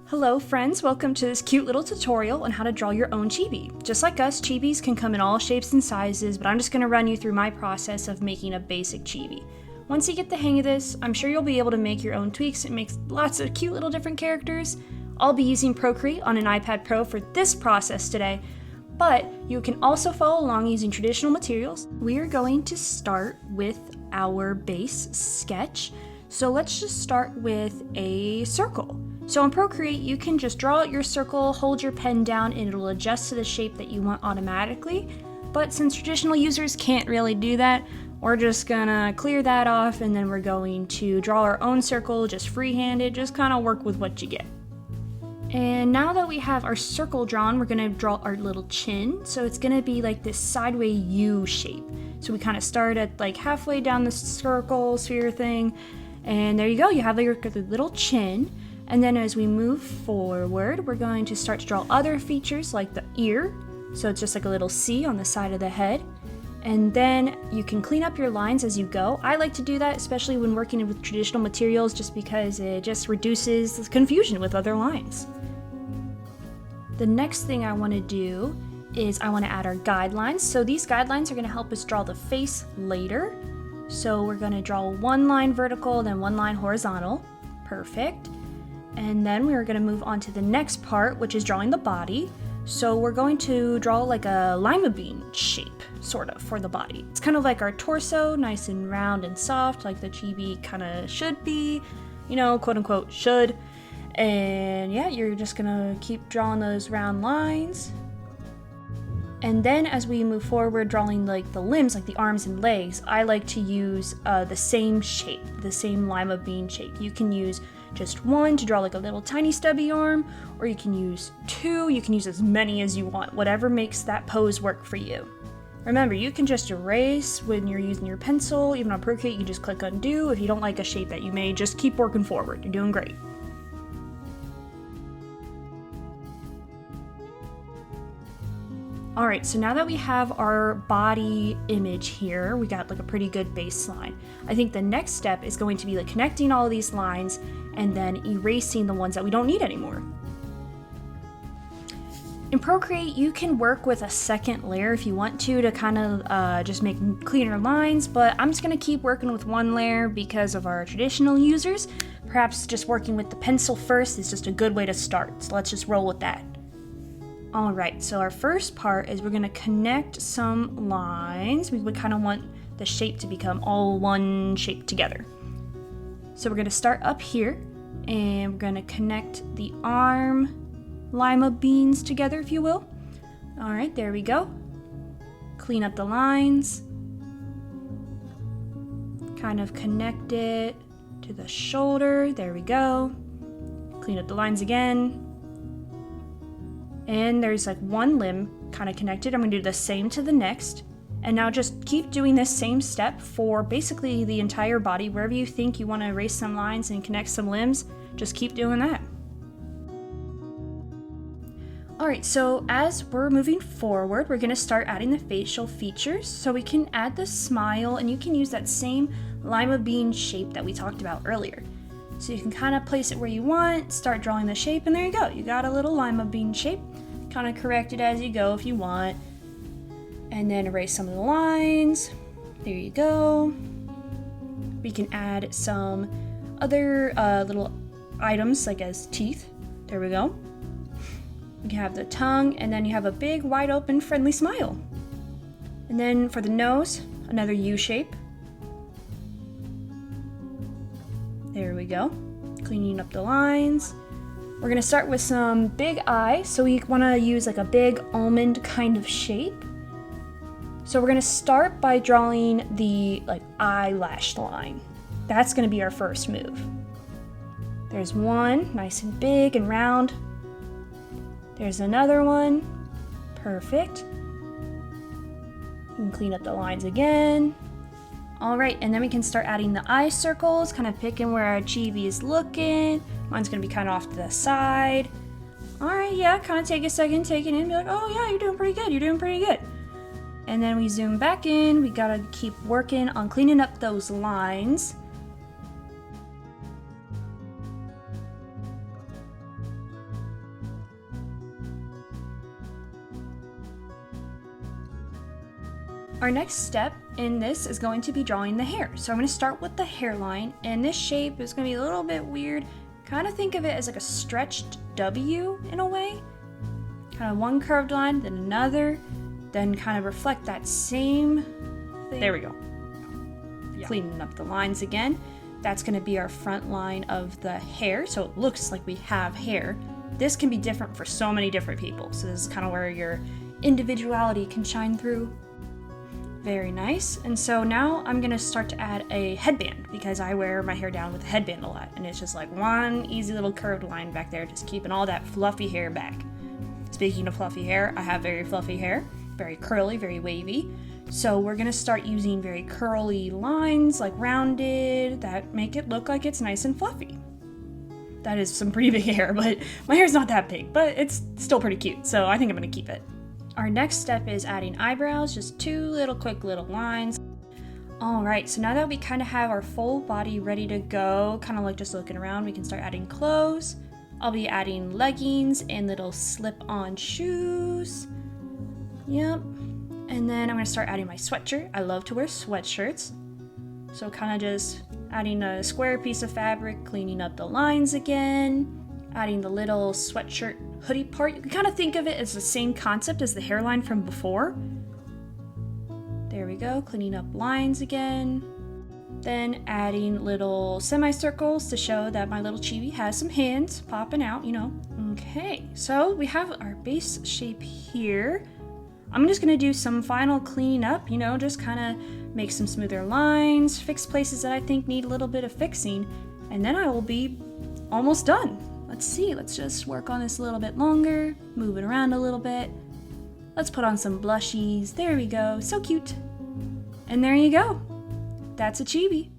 Hello friends, welcome to this cute little tutorial on how to draw your own chibi. Just like us, chibis can come in all shapes and sizes, but I'm just going to run you through my process of making a basic chibi. Once you get the hang of this, I'm sure you'll be able to make your own tweaks and make lots of cute little different characters. I'll be using Procreate on an iPad Pro for this process today, but you can also follow along using traditional materials. We are going to start with our base sketch. So let's just start with a circle. So in Procreate, you can just draw out your circle, hold your pen down, and it'll adjust to the shape that you want automatically. But since traditional users can't really do that, we're just gonna clear that off, and then we're going to draw our own circle, just freehanded, just kind of work with what you get. And now that we have our circle drawn, we're gonna draw our little chin. So it's gonna be like this sideways U shape. So we kind of start at like halfway down the circle, sphere thing, and there you go, you have your little chin. And then as we move forward, we're going to start to draw other features like the ear. So it's just like a little C on the side of the head. And then you can clean up your lines as you go. I like to do that, especially when working with traditional materials, just because it just reduces the confusion with other lines. The next thing I want to do is I want to add our guidelines. So these guidelines are going to help us draw the face later. So we're going to draw one line vertical, then one line horizontal. Perfect. And then we're going to move on to the next part, which is drawing the body. So we're going to draw like a lima bean shape, sort of, for the body. It's kind of like our torso, nice and round and soft, like the chibi kind of should be, you know, quote unquote should. And yeah, you're just going to keep drawing those round lines. And then as we move forward, drawing like the limbs, like the arms and legs, I like to use the same shape, the same lima bean shape. You can use just one to draw like a little tiny stubby arm, or you can use two, you can use as many as you want, whatever makes that pose work for you. Remember, you can just erase when you're using your pencil. Even on Procreate, you can just click undo. If you don't like a shape that you made, just keep working forward. You're doing great. Alright, so now that we have our body image here, we got like a pretty good baseline. I think the next step is going to be like connecting all of these lines and then erasing the ones that we don't need anymore. In Procreate, you can work with a second layer if you want to kind of just make cleaner lines, but I'm just going to keep working with one layer because of our traditional users. Perhaps just working with the pencil first is just a good way to start, so let's just roll with that. Alright, so our first part is we're going to connect some lines. We would kind of want the shape to become all one shape together. So we're going to start up here, and we're going to connect the arm lima beans together, if you will. Alright, there we go. Clean up the lines. Kind of connect it to the shoulder. There we go. Clean up the lines again. And there's like one limb kind of connected. I'm going to do the same to the next. And now just keep doing this same step for basically the entire body. Wherever you think you want to erase some lines and connect some limbs, just keep doing that. Alright, so as we're moving forward, we're going to start adding the facial features. So we can add the smile, and you can use that same lima bean shape that we talked about earlier. So you can kind of place it where you want, start drawing the shape, and there you go. You got a little lima bean shape. Kind of correct it as you go if you want. And then erase some of the lines. There you go. We can add some other little items like as teeth. There we go. You can have the tongue, and then you have a big, wide open, friendly smile. And then for the nose, another U shape. There we go. Cleaning up the lines. We're going to start with some big eyes. So we want to use like a big almond kind of shape. So we're going to start by drawing the like eyelash line. That's going to be our first move. There's one, nice and big and round. There's another one. Perfect. You can clean up the lines again. Alright, and then we can start adding the eye circles, kind of picking where our chibi is looking. Mine's going to be kind of off to the side. Alright, yeah, kind of take a second, take it in, be like, oh yeah, you're doing pretty good, you're doing pretty good. And then we zoom back in, we gotta keep working on cleaning up those lines. Our next step in this is going to be drawing the hair. So I'm going to start with the hairline, and this shape is going to be a little bit weird. Kind of think of it as like a stretched W in a way. Kind of one curved line, then another, then kind of reflect that same thing. There we go. Yeah. Cleaning up the lines again. That's going to be our front line of the hair, so it looks like we have hair. This can be different for so many different people, so this is kind of where your individuality can shine through. Very nice. And so now I'm going to start to add a headband, because I wear my hair down with a headband a lot, and it's just like one easy little curved line back there, just keeping all that fluffy hair back. Speaking of fluffy hair, I have very fluffy hair, very curly, very wavy. So we're going to start using very curly lines, like rounded, that make it look like it's nice and fluffy. That is some pretty big hair, but my hair's not that big, but it's still pretty cute, so I think I'm going to keep it. Our next step is adding eyebrows, just two quick little lines. Alright, so now that we kind of have our full body ready to go, kind of like just looking around, we can start adding clothes. I'll be adding leggings and little slip-on shoes. Yep. And then I'm going to start adding my sweatshirt. I love to wear sweatshirts. So kind of just adding a square piece of fabric, cleaning up the lines again, adding the little sweatshirt hoodie part. You can kind of think of it as the same concept as the hairline from before. There we go, cleaning up lines again. Then adding little semicircles to show that my little chibi has some hands popping out, you know. Okay, so we have our base shape here. I'm just gonna do some final cleaning up, you know, just kind of make some smoother lines, fix places that I think need a little bit of fixing, and then I will be almost done. Let's see, let's just work on this a little bit longer, move it around a little bit. Let's put on some blushies. There we go, so cute. And there you go. That's a chibi.